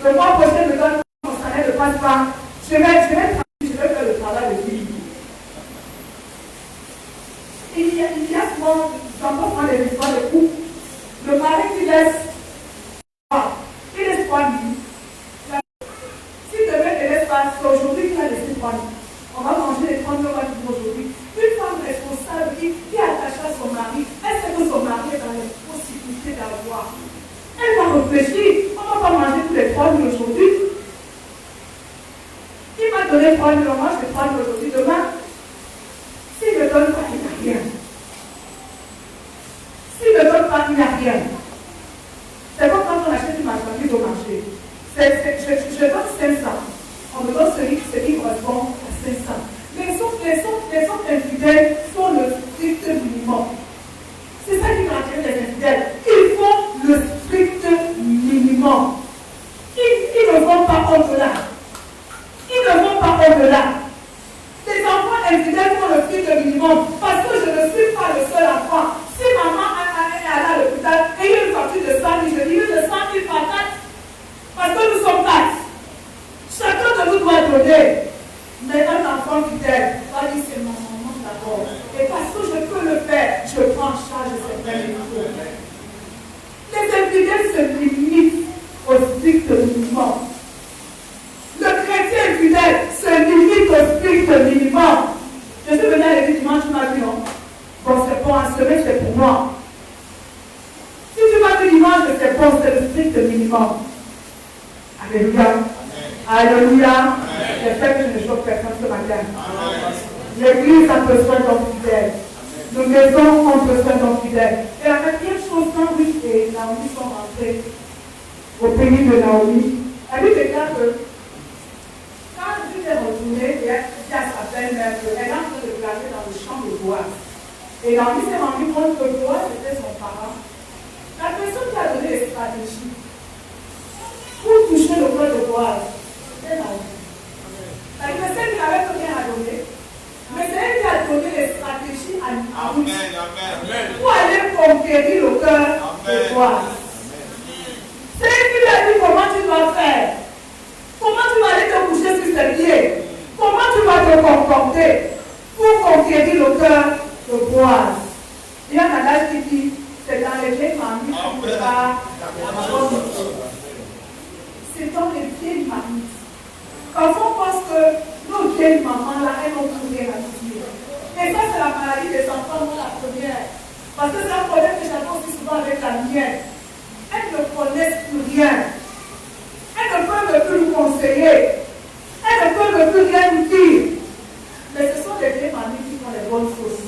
Le mois prochain, je donne mon salaire de passe-pas. Je vais faire le travail de vie. Il y a souvent, j'entends prendre des histoires de couple. Le mari qui laisse pas lui. Si demain ne laisse pas, c'est aujourd'hui qu'il a laissé prendre. On va manger les 30 euros aujourd'hui. Une femme responsable qui est attachée à son mari, elle sait que son mari est dans les possibilités d'avoir. Elle va réfléchir. On ne va pas manger tous les 3 000 aujourd'hui. Il m'a donné 3 000, on mange les 3 000 aujourd'hui. Demain, s'il ne donne pas, il n'y a rien. S'il ne donne pas, il n'y a rien. C'est comme quand on achète une marchandise au marché. Je donne 500. On me donne celui qui correspond à 500. Les autres infidèles font le strict minimum. C'est ça qui caractérise les infidèles. Ils font le strict minimum. Ils ne vont pas au-delà. Ils ne vont pas au-delà. Les enfants infidèles font le strict minimum parce que je ne suis pas le seul enfant. Si maman est à l'hôpital et il y a une facture de 100 000, je dis de 100 000 par 4 parce que nous sommes 4. Chacun de nous doit donner. Mais un enfant fidèle va dire c'est mon maman d'abord. Et parce que je peux le faire, je prends en charge certaines choses. Les infidèles se limitent au strict minimum. Le chrétien fidèle se limite au strict minimum. Je suis venu à l'église dimanche, tu m'as dit non. Bon, c'est bon, en semaine, c'est pour moi. Si tu m'as dit dimanche, c'est bon, c'est le strict minimum. Alléluia. Alléluia. J'espère que je ne choque personne ce matin. L'église a besoin d'hommes fidèles. Nos maisons ont besoin d'hommes fidèles. Et la quatrième chose, quand Ruth et Naomi sont rentrés au pays de Naomi, elle lui déclare que quand Ruth est retournée, et elle dit à sa belle-mère qu'elle est en train de regarder dans le champ de Boaz. Et Naomi s'est rendu compte que Boaz était son parent. La personne qui a donné les stratégies pour toucher le cœur de Boaz, c'était Naomi. C'est celle qui n'avait rien à donner. Mais c'est elle qui a donné les stratégies à Ruth pour aller conquérir le cœur de Boaz. C'est elle qui lui a dit comment tu dois faire. Comment tu vas aller te coucher sur ses pieds. Comment tu vas te comporter pour conquérir le cœur de Boaz. Il y a un adage qui dit c'est dans les vieilles marmites qu'on prépare la bonne nourriture. C'est dans les vieilles marmites. Parfois, on pense que nos vieilles mamans, là, elles n'ont plus rien à dire. Et ça, c'est la maladie des enfants, moi, la première. Parce que c'est un problème que j'entends aussi souvent avec la mienne. Elles ne connaissent plus rien. Elles ne peuvent plus nous conseiller. Elles ne peuvent plus rien nous dire. Mais ce sont les vieilles mamies qui font les bonnes choses.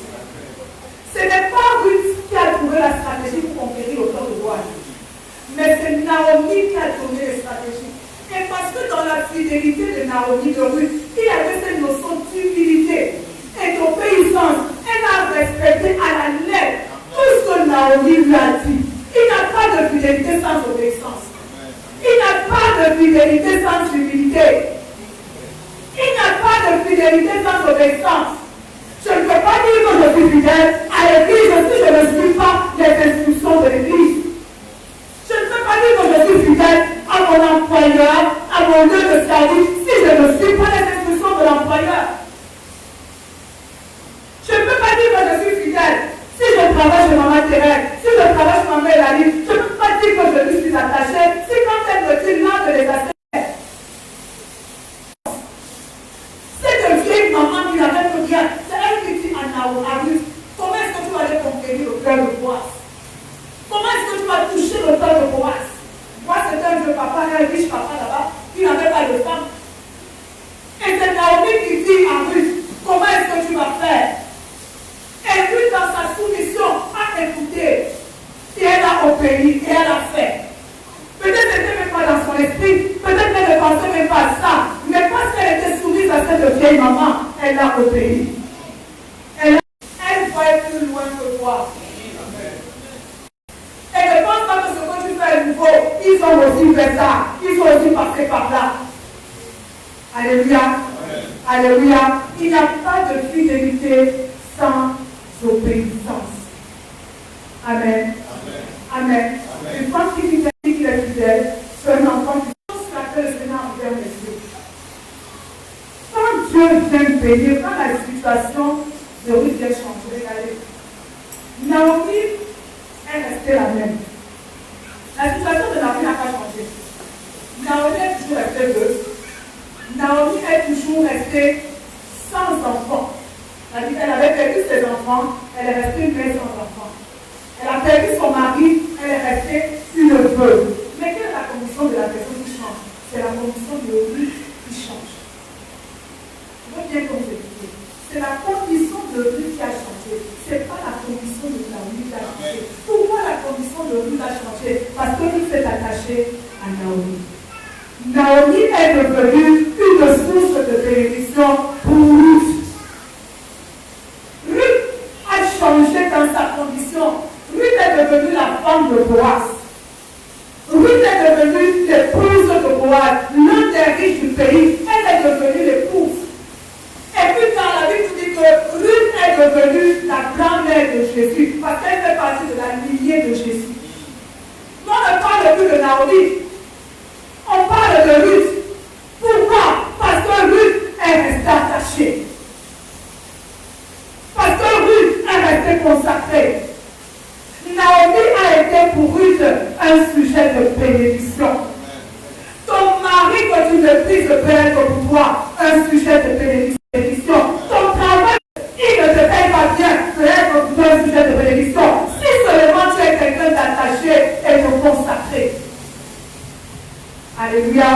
Ce n'est pas Ruth qui a trouvé la stratégie pour conquérir le cœur de Boaz. Mais c'est Naomi qui a donné les stratégies. Et parce que dans la fidélité de Naomi, de Ruth, il y avait cette notion d'humilité et d'obéissance. Elle a respecté à la lettre tout ce que Naomi lui a dit. Il n'y a pas de fidélité sans obéissance. Il n'y a pas de fidélité sans humilité. Il n'y a pas de fidélité sans obéissance. Je ne peux pas dire que je suis fidèle à l'église si je ne suis pas les instructions de l'église. Je ne peux pas dire que je suis fidèle à mon employeur, à mon lieu de service, si je ne suis pas les instructions de l'employeur. Je ne peux pas dire que je suis fidèle si je travaille chez Maman Thérèse, si je travaille chez Maman Mélanie. Je ne peux pas dire que je lui suis attachée si quand elle me dit là de les acheter. Cette vieille maman qui n'avait plus rien, c'est elle qui dit à Naomi, comment est-ce que tu vas aller conquérir le cœur de Boaz? Comment est-ce que tu vas toucher le cœur de Boaz? Moi, c'était un vieux papa, un riche papa là-bas, qui n'avait pas de femme. Et c'est Naomi qui dit à Ruth, comment est-ce que tu vas faire? Et Ruth, dans sa soumission, a écouté. Et elle a obéi, et elle a fait. Peut-être qu'elle n'était même pas dans son esprit, peut-être qu'elle ne pensait même pas à ça, mais parce qu'elle était soumise à cette vieille maman, elle a obéi. Elle voyait plus loin que toi. Et ne pense pas que ce que tu fais est nouveau. Ils ont aussi fait ça. Ils sont aussi passés par là. Alléluia. Alléluia. Il n'y a pas de fidélité sans obéissance. Amen. Amen. Une femme qui dit qu'il est fidèle, c'est un enfant qui pense que le Seigneur envers les yeux. Quand Dieu vient bénir, quand la situation de Ruth vient changer, regardez. Naomi est restée la même. La situation de Naomi n'a pas changé. Naomi est toujours restée veuve. Naomi est toujours restée sans enfants. C'est-à-dire qu'elle avait perdu ses enfants, elle est restée une mère sans enfants. Elle a perdu son mari, elle est restée une veuve. Mais quelle est la condition de la personne qui change? C'est la condition de Ruth qui change. Je veux bien que vous écoutez. C'est la condition de Ruth qui a changé. Ce n'est pas la condition de Naomi qui a changé. Pourquoi la condition de Ruth a changé? Parce que Ruth s'est attachée à Naomi. Naomi est devenue une source de bénédiction pour Ruth. Ruth a changé dans sa condition. Ruth est devenue la femme de Boaz. Ruth est devenue l'épouse de Boaz, l'un des riches du pays. Elle est devenue l'épouse. Et puis dans la Bible dit que Ruth est devenue la grand-mère de Jésus, parce qu'elle fait partie de la lignée de Jésus. On ne parle plus de Naomi, on parle de Ruth. Pourquoi? Parce que Ruth est restée attachée. Parce que Ruth est restée consacrée. Naomi a été pour Ruth un sujet de bénédiction. Ton mari que tu méprises peut être pour toi un sujet de bénédiction. Ton travail, il ne te paye pas bien, peut être pour toi un sujet de bénédiction. Si seulement tu es quelqu'un d'attaché et de consacré. Alléluia.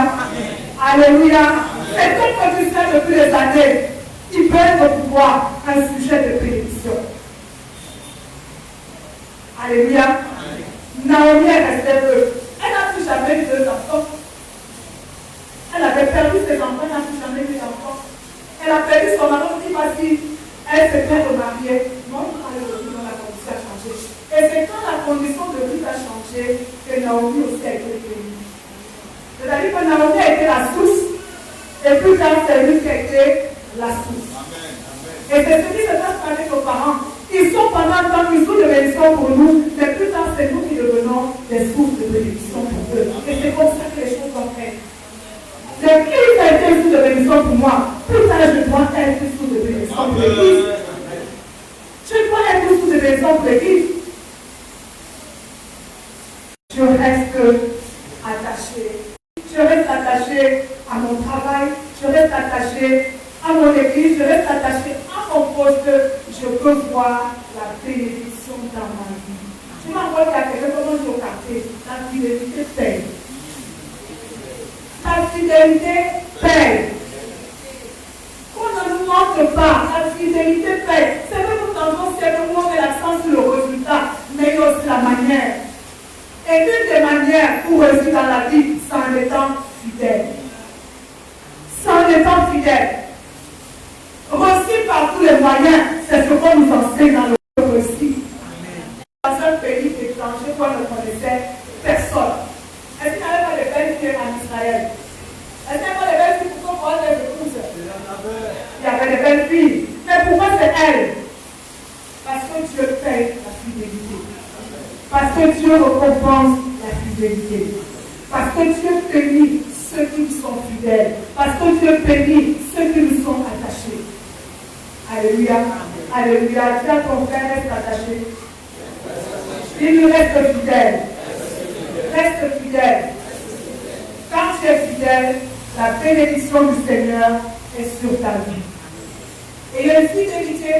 Alléluia. Et tout ce que tu sais depuis les années, il peut être pour toi un sujet de bénédiction. Alléluia. Naomi est restée veuve. Elle n'a plus jamais eu deux enfants. Elle avait perdu ses enfants, elle n'a plus jamais eu d'enfants. Elle a perdu son mari aussi parce qu'elle s'était remariée. Non, la condition a changé. Et c'est quand la condition de Ruth a changé que Naomi aussi a été bénie. C'est-à-dire que Naomi a été la source, et plus tard c'est Ruth qui a été la source. Et c'est ce qui se passe avec nos parents. Ils sont pendant un temps une source de bénédiction pour nous, mais plus tard c'est nous qui devenons des sources de bénédiction pour eux. Et c'est comme ça que les choses sont faites. Le Christ a été une source de bénédiction pour moi. Plus tard je dois être une source de bénédiction pour l'Église. Je dois être une source de bénédiction pour l'Église. Je reste attaché. Je reste attaché à mon travail. Je reste attaché à mon église. Je reste attaché à mon poste. Je peux voir la bénédiction dans ma vie. Je m'envoie à quelqu'un comment je quartier. La fidélité paye. La fidélité paye. Qu'on ne nous montre pas, la fidélité paye. C'est vrai que tantôt, c'est que on met l'accent sur le résultat, mais il y a aussi la manière. Et l'une des manières pour réussir dans la vie, c'est en étant fidèle. C'est en étant fidèle. Réussir par tous les moyens, c'est ce qu'on nous enseigne dans le récit. Dans un pays étranger qu'on ne connaissait personne. Est-ce qu'il n'y avait pas de belles filles en Israël? Est-ce qu'il n'y avait pas de belles filles pour qu'on voit les épouses? Il y avait des belles filles. Mais pourquoi c'est elle? Parce que Dieu paye la fidélité. Parce que Dieu récompense la fidélité. Parce que Dieu bénit ceux qui lui sont fidèles. Parce que Dieu bénit ceux qui lui sont attachés. Alléluia. Alléluia. Dis à ton frère, reste attaché. Il lui reste fidèle. Reste fidèle. Quand tu es fidèle, la bénédiction du Seigneur est sur ta vie. Et il y a une fidélité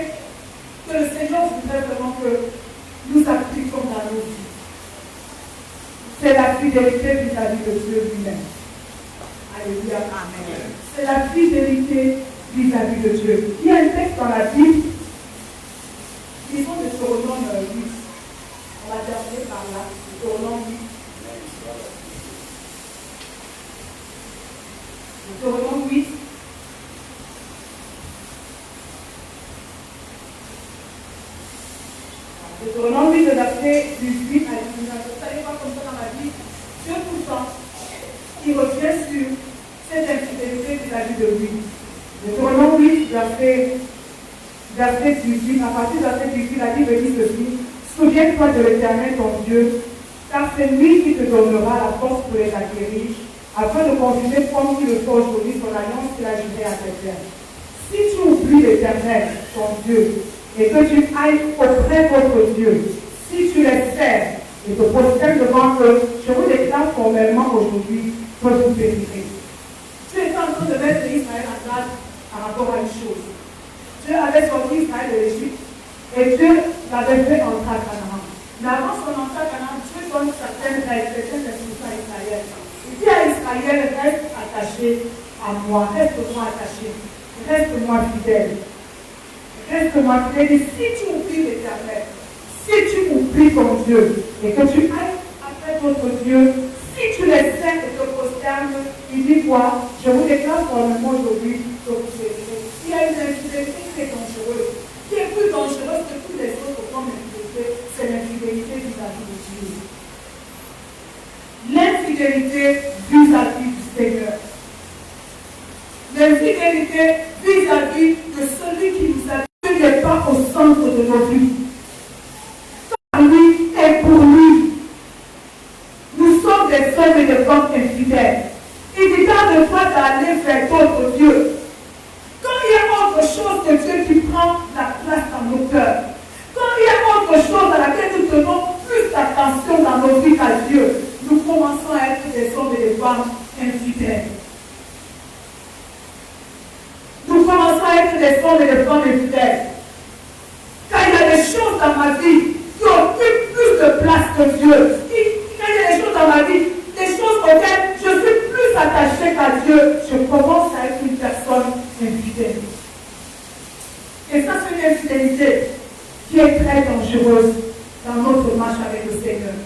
que le Seigneur voudrait vraiment que nous appliquions dans nos vies. C'est la fidélité vis-à-vis de Dieu lui-même. Alléluia. Amen. C'est la fidélité vis-à-vis de Dieu. Il y a un texte dans la Bible, disons de Deutéronome 8. On va terminer par là. Deutéronome 8. Deutéronome 8. Deutéronome 8, verset 18 à 19. Vous savez pas comme ça dans la Bible, Dieu tout le temps, il revient sur cette infidélité vis-à-vis de lui. Deutéronome 8, verset 18, à partir du verset 18, la Bible dit ceci: souviens-toi de l'Éternel ton Dieu, car c'est lui qui te donnera la force pour les acquérir, afin de continuer comme tu le fais aujourd'hui son alliance qu'il a jurée à tes pères. Si tu oublies l'Éternel ton Dieu, et que tu ailles auprès d'autres dieux, si tu les sers et te prosternes devant eux, je vous déclare formellement aujourd'hui que vous périrez. Dieu est en train de mettre Israël en garde par rapport à une chose. Dieu avait sorti Israël de l'Égypte et Dieu l'avait fait entrer à Canaan. Mais avant son entrée à Canaan, Dieu donne certaines règles, certaines instructions à Israël. Il dit à Israël: reste attaché à moi, reste-moi attaché, reste-moi fidèle. Reste-moi fidèle. Et si tu oublies l'Éternel, si tu oublies ton Dieu, et que tu ailles après d'autres dieux, si tu les sers et te prosternes, il dit quoi? Je vous déclare formellement aujourd'hui que vous périrez. Il y a une infidélité qui est dangereuse, qui est plus dangereuse que toutes les autres formes d'infidélité, c'est l'infidélité vis-à-vis de Dieu. L'infidélité vis-à-vis du Seigneur. L'infidélité vis-à-vis de celui qui nous a. Dieu n'est pas au centre de nos vies. Par lui et pour lui. Nous sommes des hommes et des femmes infidèles. Il dit: garde-toi d'aller vers d'autres dieux. Quand il y a autre chose que Dieu qui prend la place dans nos cœurs, quand il y a autre chose à laquelle nous donnons plus d'attention dans nos vies qu'à Dieu, nous commençons à être des hommes et des femmes infidèles. Nous commençons à être des hommes et des femmes infidèles. Quand il y a des choses dans ma vie qui occupent plus de place que Dieu, quand il y a des choses dans ma vie, des choses auxquelles je suis plus attaché qu'à Dieu, je commence à être une personne infidèle. Et ça, c'est une infidélité qui est très dangereuse dans notre marche avec le Seigneur.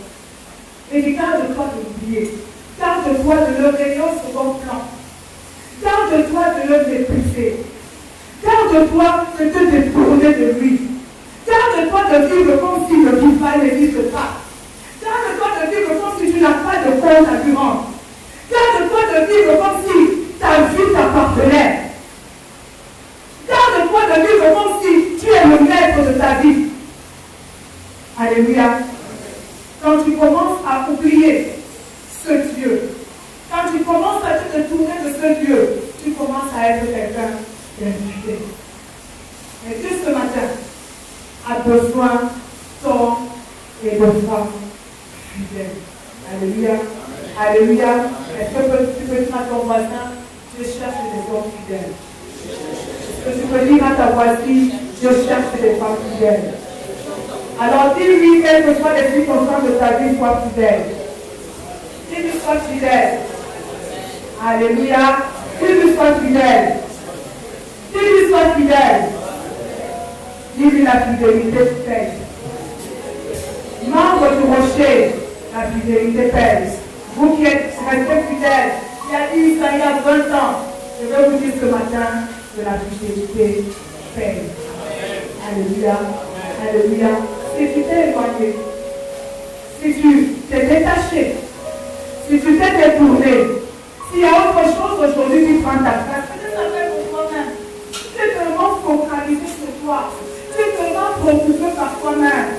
Et dit: garde-toi de l'oublier. Garde-toi de le régler au second plan. Garde-toi de le mépriser. Garde-toi de te détourner de lui. Garde-toi de vivre comme si le vivant n'existe pas. Garde-toi de vivre comme si tu n'as pas de compte à lui rendre. Garde-toi de vivre comme si ta vie t'appartenait. Garde-toi de vivre comme si tu es le maître de ta vie. Alléluia. Quand tu commences à oublier ce Dieu, quand tu commences à te détourner de ce Dieu, tu commences à être quelqu'un d'infidèle. Et Dieu ce matin a besoin d'hommes et de femmes fidèles. Alléluia. Alléluia. Est-ce que tu peux dire à ton voisin: je cherche des hommes fidèles? Est-ce que tu peux dire à ta voisine: je cherche des femmes fidèles? Alors dis-lui, quelles que soient les circonstances de ta vie, sois fidèle. Dis-lui: sois fidèle. Alléluia. Dis-lui: sois fidèle. Dis-lui: sois fidèle. Dis-lui: la fidélité pèse. Membre du rocher, la fidélité pèse. Vous qui êtes restés fidèles, il y a dit ça il y a 20 ans, je vais vous dire ce matin que la fidélité pèse. Alléluia. Alléluia. Si tu t'es éloigné, si tu t'es détaché, si tu t'es détourné, s'il y a autre chose aujourd'hui qui prend ta place, peut-être ça fait pour toi-même. Tu es vraiment focalisé sur toi. Tu es tellement préoccupé par toi-même.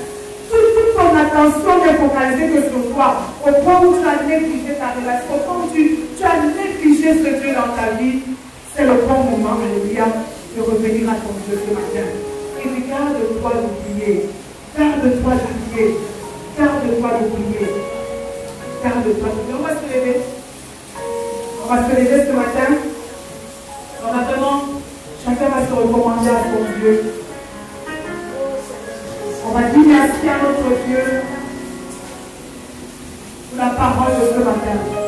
Toute ton attention est focalisée que sur toi. Au point où tu as négligé ta relation, au point où tu as négligé ce Dieu dans ta vie, c'est le bon moment, alléluia, de revenir à ton Dieu ce matin. Et puis garde-toi d'oublier. Garde-toi d'oublier. Garde-toi d'oublier. Garde-toi d'oublier. On va se lever. On va se lever ce matin. On va vraiment, chacun va se recommander à son Dieu. On va dire merci à notre Dieu pour la parole de ce matin.